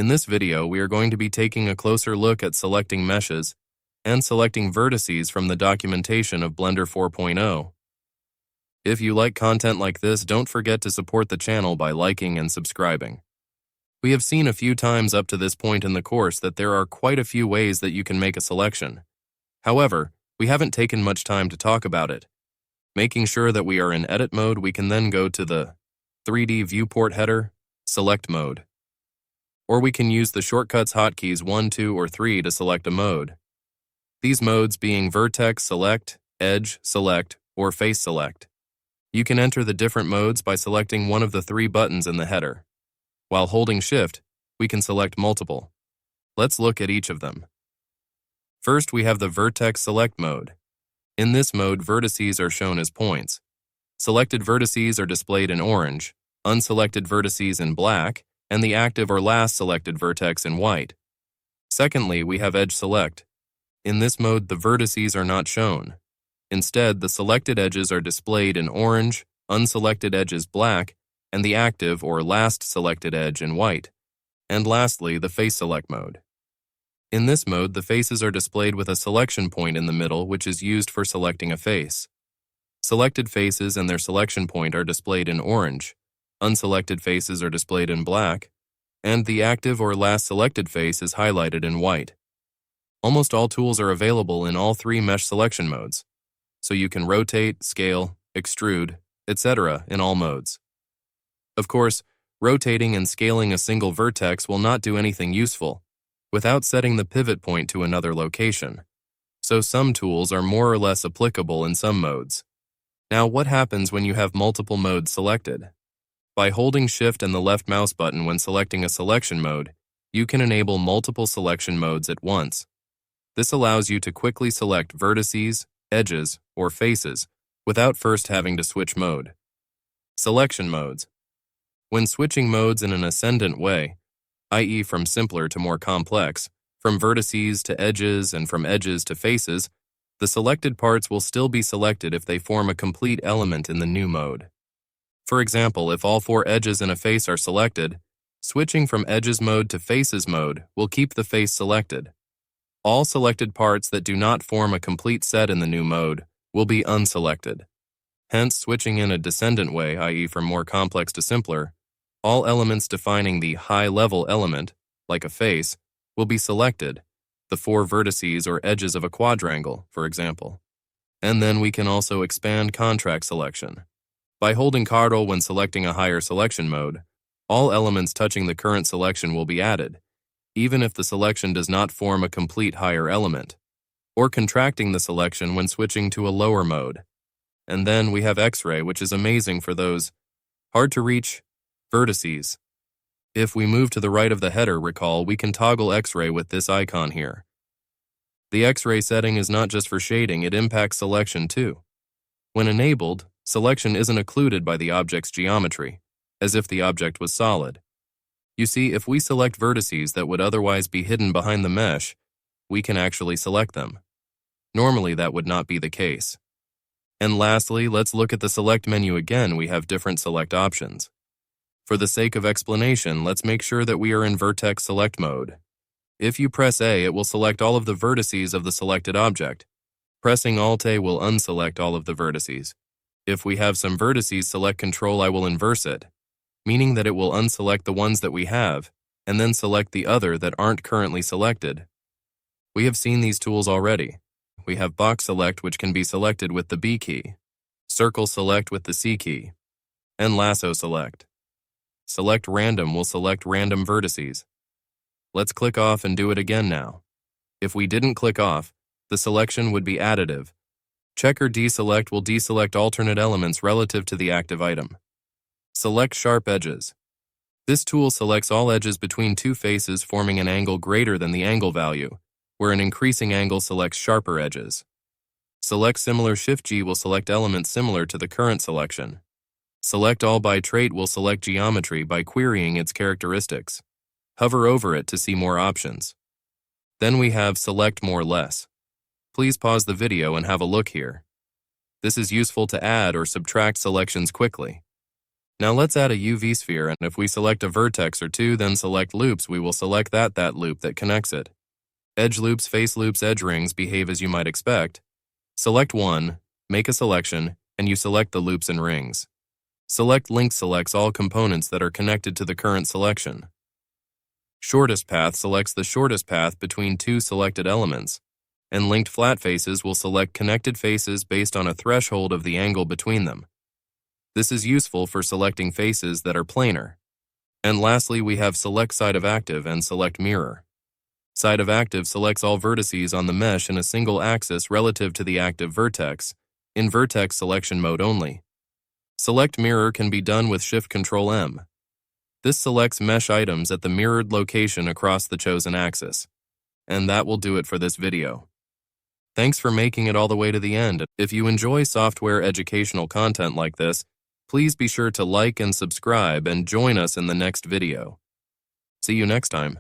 In this video, we are going to be taking a closer look at selecting meshes and selecting vertices from the documentation of Blender 4.0. If you like content like this, don't forget to support the channel by liking and subscribing. We have seen a few times up to this point in the course that there are quite a few ways that you can make a selection. However, we haven't taken much time to talk about it. Making sure that we are in edit mode, we can then go to the 3D viewport header, select mode. Or we can use the shortcuts hotkeys 1, 2, or 3 to select a mode. These modes being vertex select, edge select, or face select. You can enter the different modes by selecting one of the 3 buttons in the header. While holding Shift, we can select multiple. Let's look at each of them. First, we have the vertex select mode. In this mode, vertices are shown as points. Selected vertices are displayed in orange, unselected vertices in black, and the active or last selected vertex in white. Secondly, we have edge select. In this mode, the vertices are not shown. Instead, the selected edges are displayed in orange, unselected edges black, and the active or last selected edge in white. And lastly, the face select mode. In this mode, the faces are displayed with a selection point in the middle, which is used for selecting a face. Selected faces and their selection point are displayed in orange, unselected faces are displayed in black, and the active or last selected face is highlighted in white. Almost all tools are available in all 3 mesh selection modes, so you can rotate, scale, extrude, etc. in all modes. Of course, rotating and scaling a single vertex will not do anything useful without setting the pivot point to another location, so some tools are more or less applicable in some modes. Now, what happens when you have multiple modes selected? By holding Shift and the left mouse button when selecting a selection mode, you can enable multiple selection modes at once. This allows you to quickly select vertices, edges, or faces without first having to switch mode. Selection modes. When switching modes in an ascendant way, i.e. from simpler to more complex, from vertices to edges and from edges to faces, the selected parts will still be selected if they form a complete element in the new mode. For example, if all 4 edges in a face are selected, switching from edges mode to faces mode will keep the face selected. All selected parts that do not form a complete set in the new mode will be unselected. Hence, switching in a descendant way, i.e. from more complex to simpler, all elements defining the high-level element, like a face, will be selected, the 4 vertices or edges of a quadrangle, for example. And then we can also expand contract selection. By holding Ctrl when selecting a higher selection mode, all elements touching the current selection will be added, even if the selection does not form a complete higher element, or contracting the selection when switching to a lower mode. And then we have X-ray, which is amazing for those hard-to-reach vertices. If we move to the right of the header, recall, we can toggle X-ray with this icon here. The X-ray setting is not just for shading, it impacts selection too. When enabled, selection isn't occluded by the object's geometry, as if the object was solid. You see, if we select vertices that would otherwise be hidden behind the mesh, we can actually select them. Normally, that would not be the case. And lastly, let's look at the select menu again. We have different select options. For the sake of explanation, let's make sure that we are in vertex select mode. If you press A, it will select all of the vertices of the selected object. Pressing Alt-A will unselect all of the vertices. If we have some vertices, select Control I will inverse it, meaning that it will unselect the ones that we have, and then select the other that aren't currently selected. We have seen these tools already. We have Box Select, which can be selected with the B key, Circle Select with the C key, and Lasso Select. Select Random will select random vertices. Let's click off and do it again now. If we didn't click off, the selection would be additive. Check or deselect will deselect alternate elements relative to the active item. Select Sharp Edges. This tool selects all edges between 2 faces forming an angle greater than the angle value, where an increasing angle selects sharper edges. Select Similar Shift-G will select elements similar to the current selection. Select All by Trait will select geometry by querying its characteristics. Hover over it to see more options. Then we have Select More Less. Please pause the video and have a look here. This is useful to add or subtract selections quickly. Now let's add a UV sphere, and if we select a vertex or two, then select loops, we will select that loop that connects it. Edge loops, face loops, edge rings behave as you might expect. Select one, make a selection, and you select the loops and rings. Select link selects all components that are connected to the current selection. Shortest path selects the shortest path between two selected elements, and linked flat faces will select connected faces based on a threshold of the angle between them. This is useful for selecting faces that are planar. And lastly, we have select side of active and select mirror. Side of active selects all vertices on the mesh in a single axis relative to the active vertex, in vertex selection mode only. Select mirror can be done with Shift-Control-M. This selects mesh items at the mirrored location across the chosen axis. And that will do it for this video. Thanks for making it all the way to the end. If you enjoy software educational content like this, please be sure to like and subscribe and join us in the next video. See you next time.